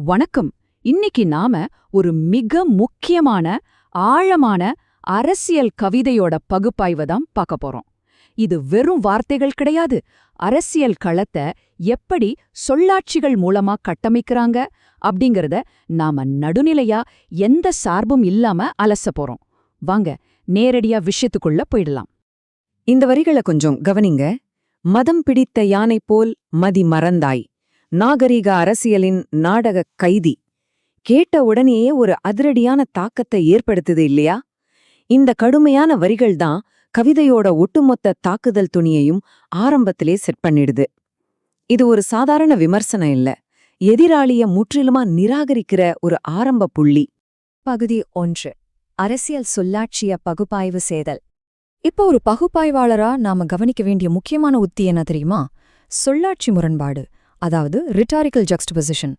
வணக்கம். இன்னைக்கு நாம ஒரு மிக முக்கியமான ஆழமான அரசியல் கவிதையோட பகுப்பாய்வை தான் பார்க்க போறோம். இது வெறும் வார்த்தைகள் கிடையாது. அரசியல் களத்தை எப்படி சொல்லாட்சிகள் மூலமா கட்டமைக்கிறாங்க அப்படிங்கறத நாம நடுநிலையா எந்த சார்பும் இல்லாம அலச போறோம். வாங்க நேரடியா விஷயத்துக்குள்ள போயிடலாம். இந்த வரிகளை கொஞ்சம் கவனிங்க. மதம் பிடித்த யானை போல் மதி மறந்தாய், நாகரிக அரசியலின் நாடக கைதி. கேட்ட உடனேயே ஒரு அதிரடியான தாக்கத்தை ஏற்படுத்துது இல்லையா? இந்த கடுமையான வரிகள்தான் கவிதையோட ஒட்டுமொத்த தாக்குதல் துணியையும் ஆரம்பத்திலே செட் பண்ணிடுது. இது ஒரு சாதாரண விமர்சனம் இல்ல, எதிராளிய முற்றிலுமா நிராகரிக்கிற ஒரு ஆரம்ப புள்ளி. பகுதி 1. அரசியல் சொல்லாட்சிய பகுப்பாய்வு செய்தல். இப்போ ஒரு பகுப்பாய்வாளரா நாம கவனிக்க வேண்டிய முக்கியமான உத்தி என்ன தெரியுமா? சொல்லாட்சி முரண்பாடு, அதாவது ரிட்டாரிக்கல் ஜக்ஸ்டிபொசிஷன்.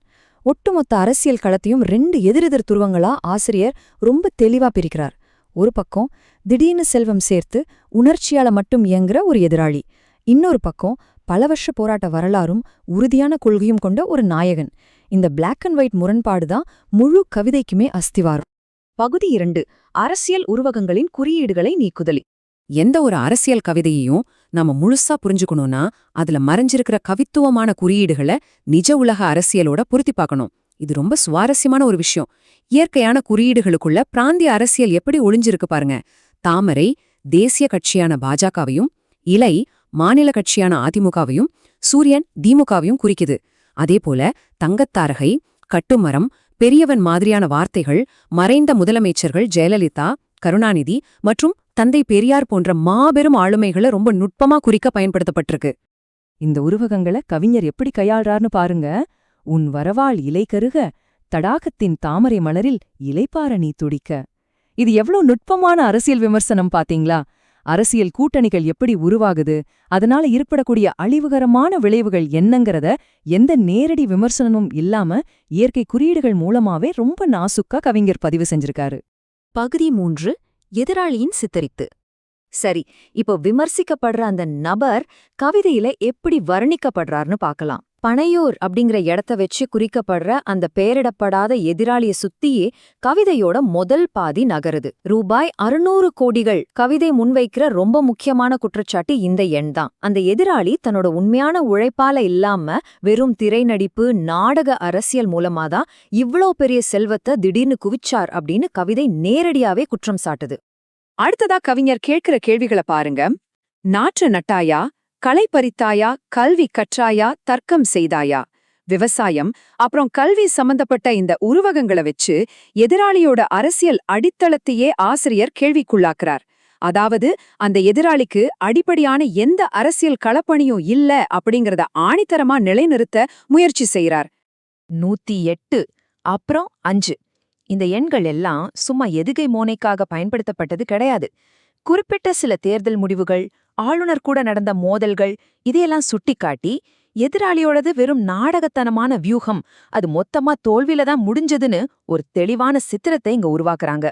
ஒட்டுமொத்த அரசியல் களத்தையும் 2 எதிரெதிர் துருவங்களா ஆசிரியர் ரொம்ப தெளிவா பிரிக்கிறார். ஒரு பக்கம் திடீர்னு செல்வம் சேர்த்து உணர்ச்சியால மட்டும் இயங்குற ஒரு எதிராளி, இன்னொரு பக்கம் பல வருஷ போராட்ட வரலாறும் உறுதியான கொள்கையும் கொண்ட ஒரு நாயகன். இந்த பிளாக் அண்ட் ஒயிட் முரண்பாடுதான் முழு கவிதைக்குமே அஸ்திவாரம். பகுதி 2. அரசியல் உருவகங்களின் குறியீடுகளை நீக்குதல். எந்த ஒரு அரசியல் கவிதையையும் நாம முழுசா புரிஞ்சுக்கணும்னா அதுல மறைஞ்சிருக்கிற கவித்துவமான குறியீடுகளை நிஜ உலக அரசியலோட பொருத்தி பார்க்கணும். இது ரொம்ப சுவாரஸ்யமான ஒரு விஷயம். இயற்கையான குறியீடுகளுக்குள்ள பிராந்திய அரசியல் எப்படி ஒளிஞ்சிருக்கு பாருங்க. தாமரை தேசிய கட்சியான பாஜகவையும், இலை மாநில கட்சியான அதிமுகவையும், சூரியன் திமுகவையும் குறிக்குது. அதேபோல தங்கத்தாரகை, கட்டுமரம், பெரியவன் மாதிரியான வார்த்தைகள் மறைந்த முதலமைச்சர்கள் ஜெயலலிதா, கருணாநிதி மற்றும் தந்தை பெரியார் போன்ற மாபெரும் ஆளுமைகளை ரொம்ப நுட்பமா குறிக்க பயன்படுத்தப்பட்டிருக்கு. இந்த உருவகங்களை கவிஞர் எப்படி கையாள்றார்னு பாருங்க. உன் வரவாள் இலை கருக, தடாகத்தின் தாமரை மலரில் இலைப்பாரணி துடிக்க. இது எவ்வளவு நுட்பமான அரசியல் விமர்சனம் பாத்தீங்களா? அரசியல் கூட்டணிகள் எப்படி உருவாகுது, அதனால ஏற்படக்கூடிய அழிவுகரமான விளைவுகள் என்னங்கிறத எந்த நேரடி விமர்சனமும் இல்லாம இயற்கை குறியீடுகள் மூலமாவே ரொம்ப நாசுக்கா கவிஞர் பதிவு செஞ்சிருக்காரு. பகுதி 3. எதிராளியின் சித்தரித்து. சரி, இப்போ விமர்சிக்கப்படுற அந்த நபர் கவிதையில எப்படி வர்ணிக்கப்படுறார்னு பார்க்கலாம். பனையூர் அப்படிங்கிற இடத்த வச்சு குறிக்கப்படுற அந்த பெயரிடப்படாத எதிராளிய சுத்தியே கவிதையோட முதல் பாதி நகருது. ரூபாய் 600 கோடிகள் கவிதை முன்வைக்கிற ரொம்ப முக்கியமான குற்றச்சாட்டு இந்த எண் தான். அந்த எதிராளி தன்னோட உண்மையான உழைப்பால இல்லாம வெறும் திரை நடிப்பு, நாடக அரசியல் மூலமாதான் இவ்ளோ பெரிய செல்வத்தை திடீர்னு குவிச்சார் அப்படின்னு கவிதை நேரடியாவே குற்றம் சாட்டுது. அடுத்ததா கவிஞர் கேட்கிற கேள்விகளை பாருங்க. நாற்று நட்டாயா, களை பறித்தாயா, கல்வி கற்றாயா, தர்க்கம் செய்தாயா? விவசாயம் அப்புறம் கல்வி சம்பந்தப்பட்ட இந்த உருவகங்களை வச்சு எதிராளியோட அரசியல் அடித்தளத்தையே ஆசிரியர் கேள்விக்குள்ளாக்குறார். அதாவது அந்த எதிராளிக்கு அடிப்படையான எந்த அரசியல் களப்பணியும் இல்ல அப்படிங்கறத ஆணித்தரமா நிலைநிறுத்த முயற்சி செய்யறார். 108 அப்புறம் 5. இந்த எண்கள் எல்லாம் சும்மா எதுகை மோனைக்காக பயன்படுத்தப்பட்டது கிடையாது. குறிப்பிட்ட சில தேர்தல் முடிவுகள், ஆளுநர் கூட நடந்த மோதல்கள், இதையெல்லாம் சுட்டிக்காட்டி எதிராளியோடது வெறும் நாடகத்தனமான வியூகம், அது மொத்தமா தோல்வியில தான் முடிஞ்சதுன்னு ஒரு தெளிவான சித்திரத்தை இங்க உருவாக்குறாங்க.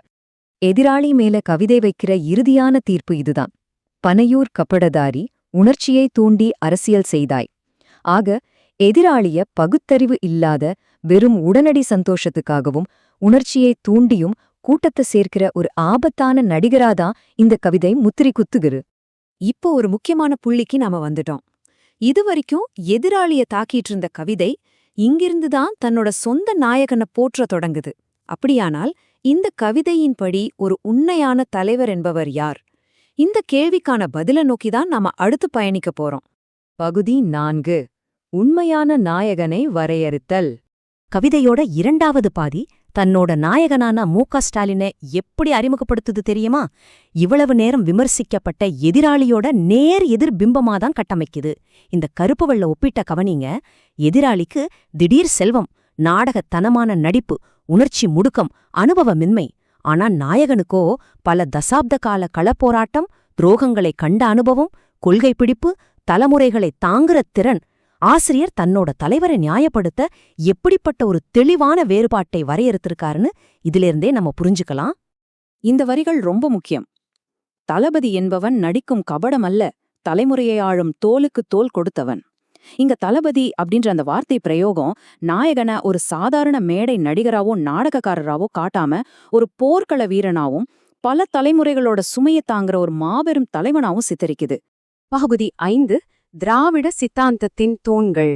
எதிராளி மேல கவிதை வைக்கிற இறுதியான தீர்ப்பு இதுதான். பனையூர் கப்படதாரி, உணர்ச்சியை தூண்டி அரசியல் செய்தாய். ஆக எதிராளிய பகுத்தறிவு இல்லாத வெறும் உடனடி சந்தோஷத்துக்காகவும் உணர்ச்சியை தூண்டியும் கூட்டத்தை சேர்க்கிற ஒரு ஆபத்தான நடிகராதான் இந்த கவிதை முத்திரை குத்துகிறு. இப்போ ஒரு முக்கியமான புள்ளிக்கு நாம வந்துட்டோம். இதுவரைக்கும் எதிராளிய தாக்கிட்டு இருந்த கவிதை இங்கிருந்துதான் தன்னோட சொந்த நாயகனை போற்ற தொடங்குது. அப்படியானால் இந்த கவிதையின்படி ஒரு உண்மையான தலைவர் என்பவர் யார்? இந்த கேள்விக்கான பதில நோக்கிதான் நாம அடுத்து பயணிக்க போறோம். பகுதி 4. உண்மையான நாயகனை வரையறுத்தல். கவிதையோட 2வது பாதி தன்னோட நாயகனான மு.க. ஸ்டாலினை எப்படி அறிமுகப்படுத்துது தெரியுமா? இவ்வளவு நேரம் விமர்சிக்கப்பட்ட எதிராளியோட நேர் எதிர் பிம்பமாதான் கட்டமைக்குது. இந்த கருப்பு வெள்ள ஒப்பிட்ட கவனிங்க. எதிராளிக்கு திடீர் செல்வம், நாடகத்தனமான நடிப்பு, உணர்ச்சி முடுக்கம், அனுபவமின்மை. ஆனா நாயகனுக்கோ பல தசாப்த கால களப்போராட்டம், துரோகங்களை கண்ட அனுபவம், கொள்கை பிடிப்பு, தலைமுறைகளை தாங்குற திறன். ஆசிரியர் தன்னோட தலைவரை நியாயப்படுத்த எப்படிப்பட்ட ஒரு தெளிவான வேறுபாட்டை வரையறுத்திருக்காருன்னு இதிலிருந்தே நம்ம புரிஞ்சுக்கலாம். இந்த வரிகள் ரொம்ப முக்கியம். தளபதி என்பவன் நடிக்கும் கபடம் அல்ல, தலைமுறையை ஆளும் தோலுக்கு தோல் கொடுத்தவன். இங்க தளபதி அப்படின்ற அந்த வார்த்தை பிரயோகம் நாயகனை ஒரு சாதாரண மேடை நடிகராவோ நாடகக்காரராவோ காட்டாம ஒரு போர்க்கள வீரனாவும் பல தலைமுறைகளோட சுமையை தாங்குற ஒரு மாபெரும் தலைவனாவும் சித்தரிக்குது. பகுதி 5 திராவிட சித்தாந்தத்தின் தூண்கள்.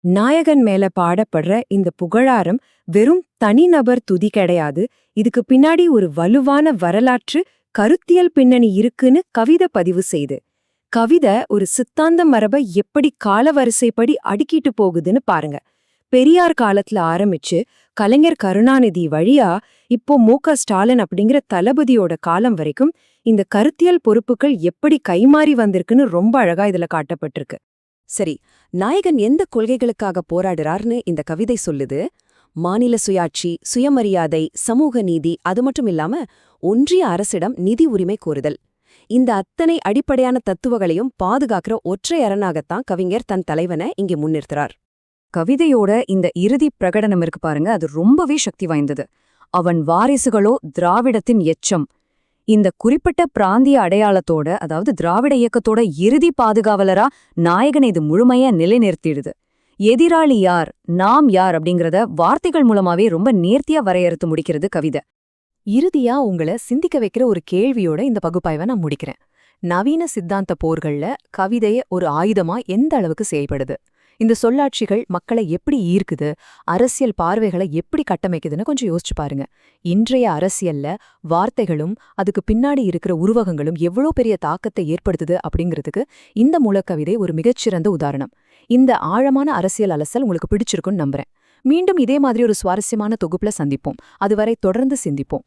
நாயகன் மேல பாடப்படுற இந்த புகழாரம் வெறும் தனிநபர் துதி கிடையாது. இதுக்கு பின்னாடி ஒரு வலுவான வரலாற்று கருத்தியல் பின்னணி இருக்குன்னு கவிதை பதிவு செய்து. கவிதை ஒரு சித்தாந்த மரபை எப்படி காலவரிசைப்படி அடுக்கிட்டு போகுதுன்னு பாருங்க. பெரியார் காலத்துல ஆரம்பிச்சு கலைஞர் கருணாநிதி வழியா இப்போ மு.க. ஸ்டாலின் அப்படிங்கிற தளபதியோட காலம் வரைக்கும் இந்த கருத்தியல் பொறுப்புகள் எப்படி கைமாறி வந்திருக்குன்னு ரொம்ப அழகா இதுல காட்டப்பட்டிருக்கு. சரி, நாயகன் எந்த கொள்கைகளுக்காக போராடுறார்னு இந்த கவிதை சொல்லுது. மாநில சுயாட்சி, சுயமரியாதை, சமூக நீதி, அது மட்டும் இல்லாம ஒன்றிய அரசிடம் நிதி உரிமை கோருதல். இந்த அத்தனை அடிப்படையான தத்துவங்களையும் பாதுகாக்கிற ஒற்றை அரணாகத்தான் கவிஞர் தன் தலைவனை இங்கே முன்னிறுத்துறார். கவிதையோட இந்த இறுதி பிரகடனம் இருக்கு பாருங்க, அது ரொம்பவே சக்தி வாய்ந்தது. அவன் வாரிசுகளோ திராவிடத்தின் எச்சம். இந்த குறிப்பிட்ட பிராந்திய அடையாளத்தோட, அதாவது திராவிட இயக்கத்தோட இறுதி பாதுகாவலரா நாயகனை இது முழுமையா நிலைநிறுத்திடுது. எதிராளி யார், நாம் யார் அப்படிங்கறத வார்த்தைகள் மூலமாவே ரொம்ப நேர்த்தியா வரையறுத்து முடிக்கிறது கவிதை. இறுதியா உங்களை சிந்திக்க வைக்கிற ஒரு கேள்வியோட இந்த பகுப்பாய்வை நான் முடிக்கிறேன். நவீன சித்தாந்த போர்கள்ல கவிதையே ஒரு ஆயுதமா எந்த அளவுக்கு செயல்படுது? இந்த சொல்லாட்சிகள் மக்களை எப்படி ஈர்க்குது, அரசியல் பார்வைகளை எப்படி கட்டமைக்குதுன்னு கொஞ்சம் யோசிச்சு பாருங்க. இன்றைய அரசியல்ல வார்த்தைகளும் அதுக்கு பின்னாடி இருக்கிற உருவகங்களும் எவ்வளோ பெரிய தாக்கத்தை ஏற்படுத்துது அப்படிங்கிறதுக்கு இந்த மூலக்கவிதை ஒரு மிகச்சிறந்த உதாரணம். இந்த ஆழமான அரசியல் அலசல் உங்களுக்கு பிடிச்சிருக்குன்னு நம்புறேன். மீண்டும் இதே மாதிரி ஒரு சுவாரஸ்யமான தொகுப்புல சந்திப்போம். அதுவரை தொடர்ந்து சிந்திப்போம்.